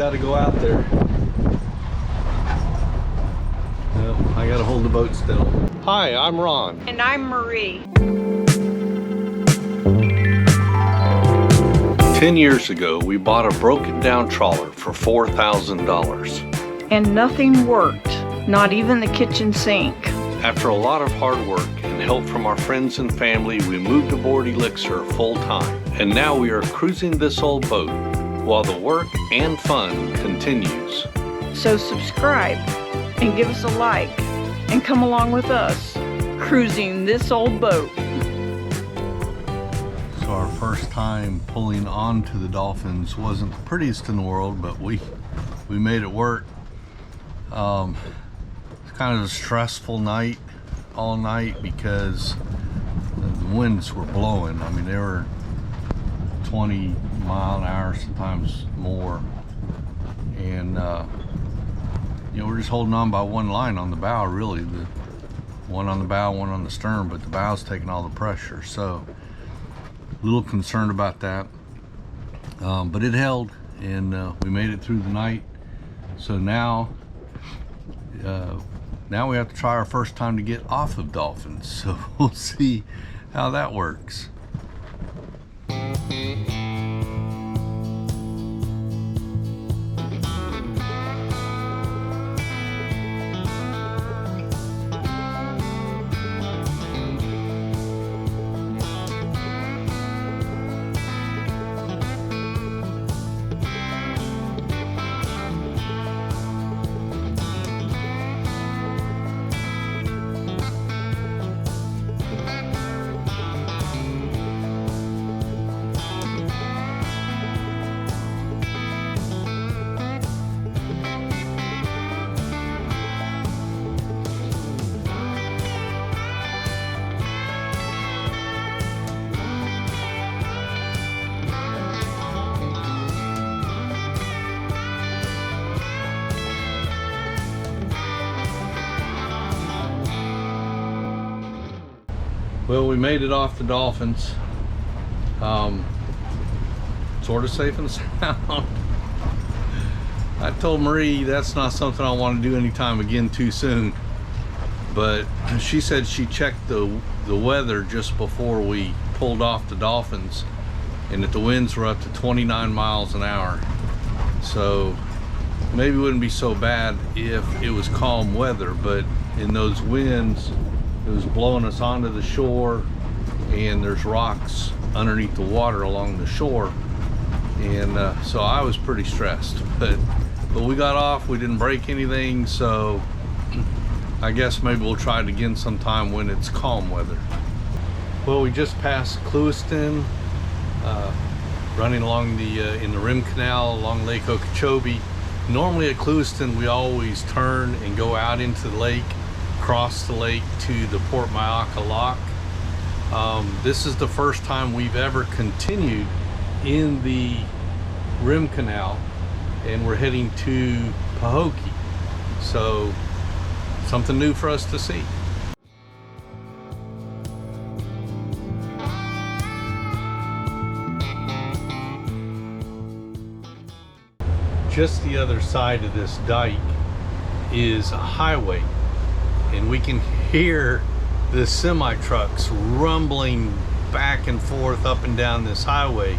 got to go out there. No, I got to hold the boat still. Hi, I'm Ron. And I'm Marie. 10 years ago, we bought a broken down trawler for $4,000. And nothing worked, not even the kitchen sink. After a lot of hard work and help from our friends and family, we moved aboard Elixir full time. And now we are cruising this old boat while the work and fun continues. So subscribe and give us a like and come along with us, cruising this old boat. So our first time pulling onto the Dolphins wasn't the prettiest in the world, but we made it work. It's kind of a stressful night, all night, because the winds were blowing. I mean, they were 20 mile an hour, sometimes more. And you know, we're just holding on by one line on the bow, really. The one on the bow, one on the stern, but the bow's taking all the pressure. So a little concerned about that. But it held, and we made it through the night. So now we have to try our first time to get off of Dolphins. So we'll see how that works. Well, we made it off the Dolphins. Sort of safe and sound. I told Marie that's not something I want to do anytime again too soon. But she said she checked the weather just before we pulled off the Dolphins, and that the winds were up to 29 miles an hour. So maybe it wouldn't be so bad if it was calm weather, but in those winds, it was blowing us onto the shore, and there's rocks underneath the water along the shore, and so I was pretty stressed. But we got off. We didn't break anything, so I guess maybe we'll try it again sometime when it's calm weather. Well, we just passed Clewiston, running along the in the rim canal along Lake Okeechobee. Normally at Clewiston, we always turn and go out into the lake, cross the lake to the Port Myakka Lock. This is the first time we've ever continued in the rim canal, and we're heading to Pahokee. So something new for us to see. Just the other side of this dike is a highway, and we can hear the semi trucks rumbling back and forth up and down this highway,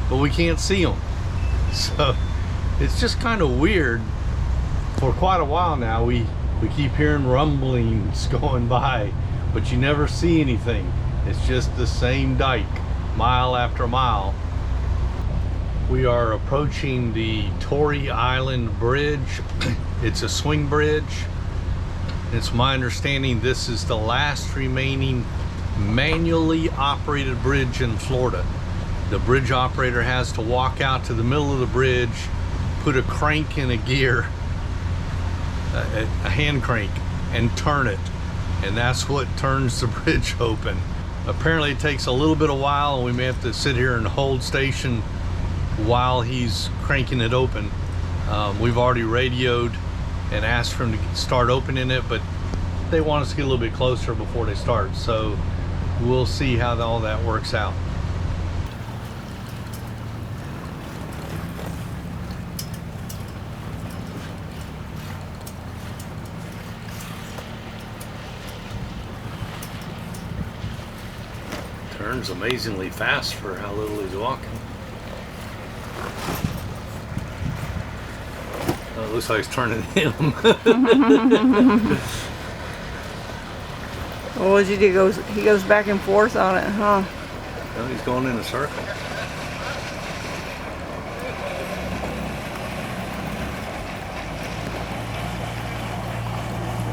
but we can't see them. So it's just kind of weird. For quite a while now, we keep hearing rumblings going by, but you never see anything. It's just the same dike, mile after mile. We are approaching the Torrey Island Bridge. It's a swing bridge. It's my understanding this is the last remaining manually operated bridge in Florida. The bridge operator has to walk out to the middle of the bridge, put a crank in a gear, a hand crank, and turn it. And that's what turns the bridge open. Apparently it takes a little bit of while, and we may have to sit here and hold station while he's cranking it open. We've already radioed and asked for him to start opening it, but they want us to get a little bit closer before they start. So we'll see how all that works out. Turns amazingly fast for how little he's walking. Oh, it looks like he's turning him. Well, what did he do? He goes back and forth on it, huh? Well, he's going in a circle.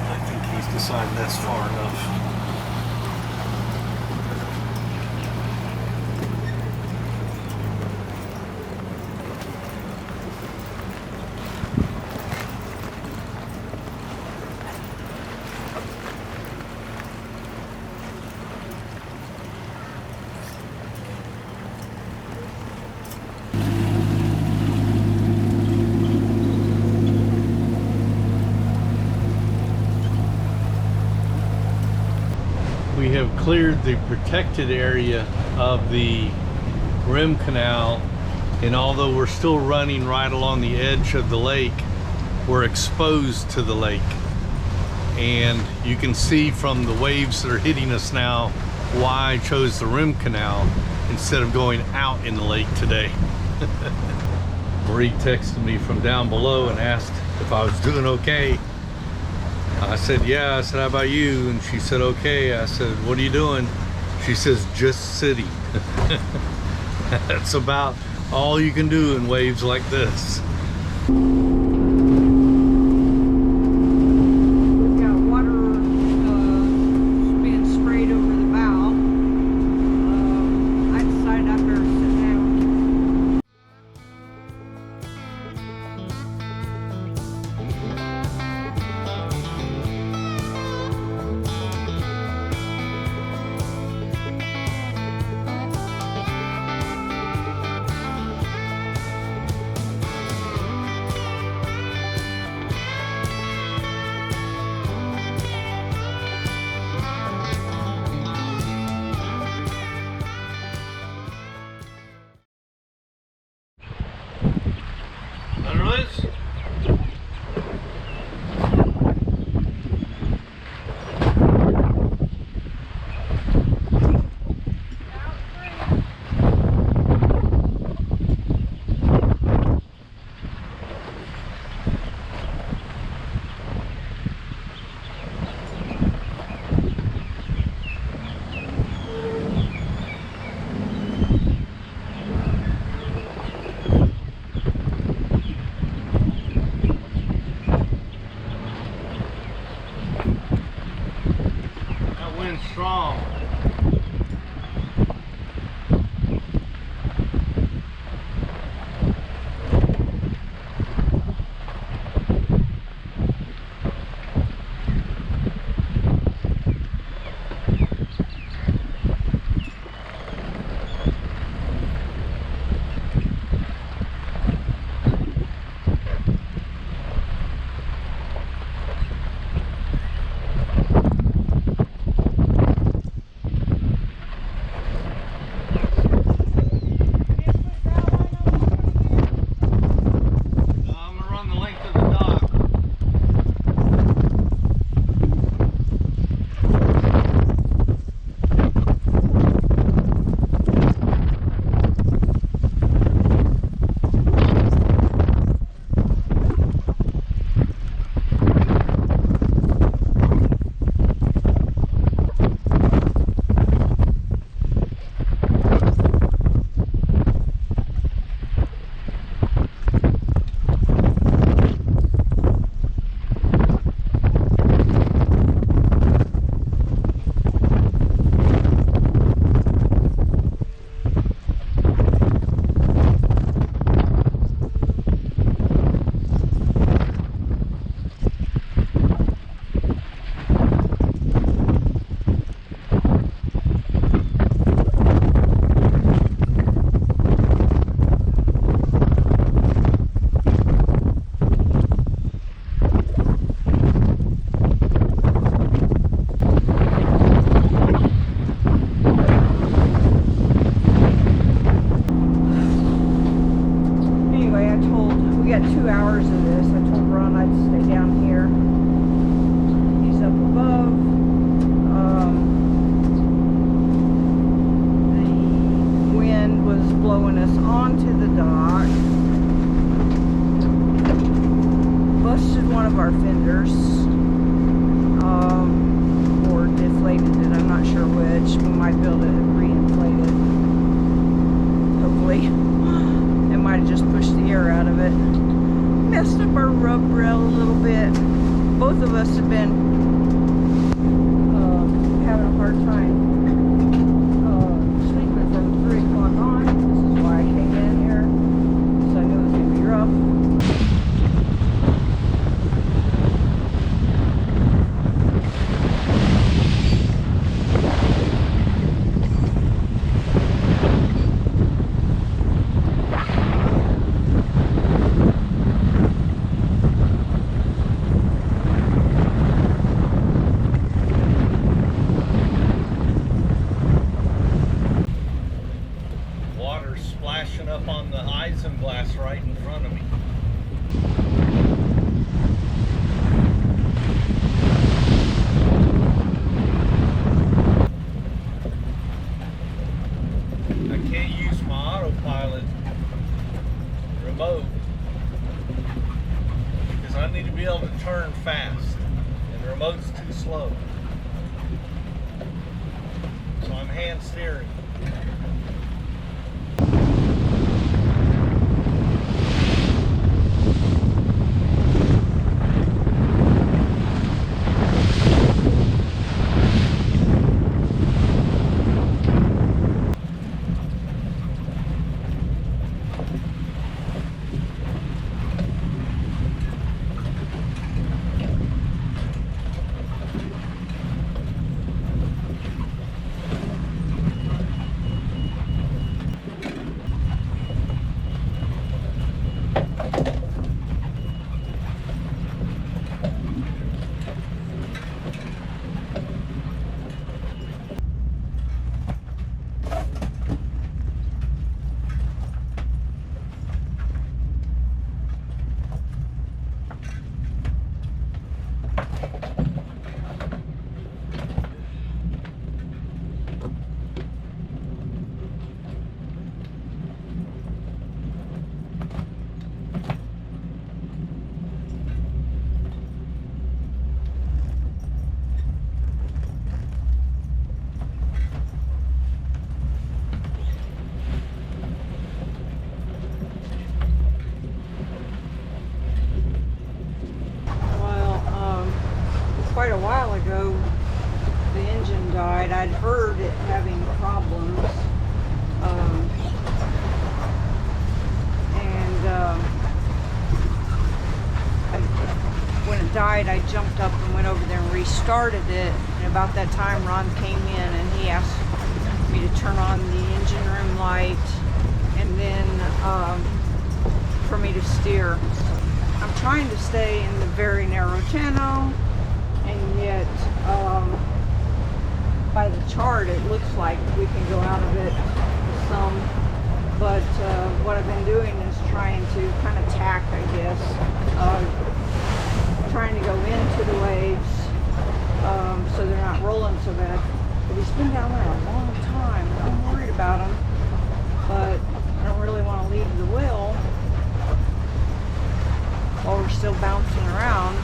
I think he's decided that's far enough. We have cleared the protected area of the rim canal, and although we're still running right along the edge of the lake, we're exposed to the lake. And you can see from the waves that are hitting us now why I chose the rim canal instead of going out in the lake today. Marie texted me from down below and asked if I was doing okay. I said, yeah. I said, how about you? And she said, okay. I said, what are you doing? She says, just sitting. That's about all you can do in waves like this. We've got water being sprayed over the bow. I decided I better sit down. Strong. us have been having a hard time sleeping from 3 o'clock on. This is why I came in here, so I knew it was going to be rough. Splashing up on the isinglass right in front of me. I can't use my autopilot remote because I need to be able to turn fast and the remote's too slow. So I'm hand steering. Quite a while ago, the engine died. I'd heard it having problems, when it died, I jumped up and went over there and restarted it. And about that time, Ron came in and he asked me to turn on the engine room light and then for me to steer. I'm trying to stay in the very narrow channel. And yet, by the chart, it looks like we can go out of it some. But what I've been doing is trying to kind of tack, I guess, trying to go into the waves so they're not rolling so bad. But he's been down there a long time. I'm worried about him, but I don't really want to leave the wheel while we're still bouncing around.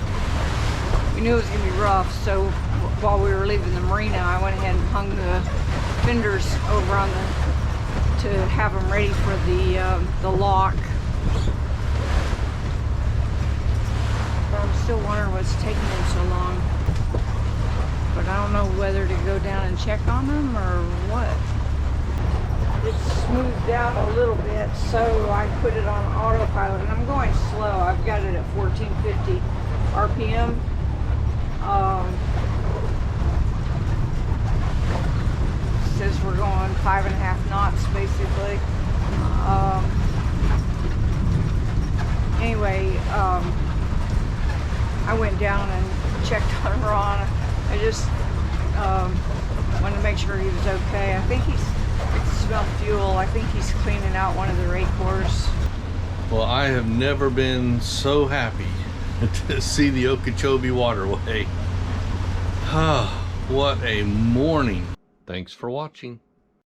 We knew it was going to be rough, so while we were leaving the marina, I went ahead and hung the fenders over on to have them ready for the lock. But I'm still wondering what's taking them so long. But I don't know whether to go down and check on them or what. It's smoothed out a little bit, so I put it on autopilot, and I'm going slow. I've got it at 1450 RPM. Says we're going 5.5 knots basically. Anyway, I went down and checked on Ron. I just wanted to make sure he was okay. I think he smelled fuel. I think he's cleaning out one of the rake cores. Well, I have never been so happy to see the Okeechobee waterway. What a morning. Thanks for watching.